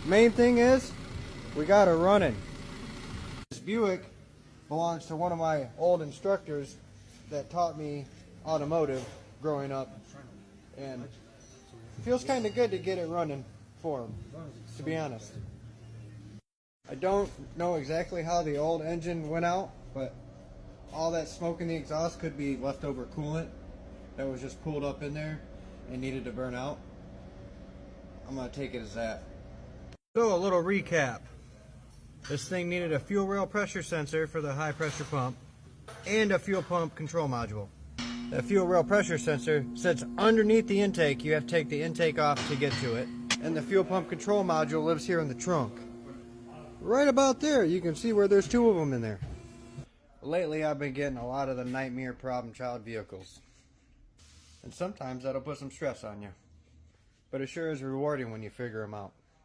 Main thing is, we got her running. This Buick belongs to one of my old instructors that taught me automotive growing up, and it feels kind of good to get it running for him, to be honest. I don't know exactly how the old engine went out, but all that smoke in the exhaust could be leftover coolant that was just pooled up in there and needed to burn out. I'm going to take it as that. So a little recap. This thing needed a fuel rail pressure sensor for the high pressure pump and a fuel pump control module. The fuel rail pressure sensor sits underneath the intake. You have to take the intake off to get to it. And the fuel pump control module lives here in the trunk. Right about there. You can see where there's two of them in there. Lately I've been getting a lot of the nightmare problem child vehicles. And sometimes that'll put some stress on you. But it sure is rewarding when you figure them out.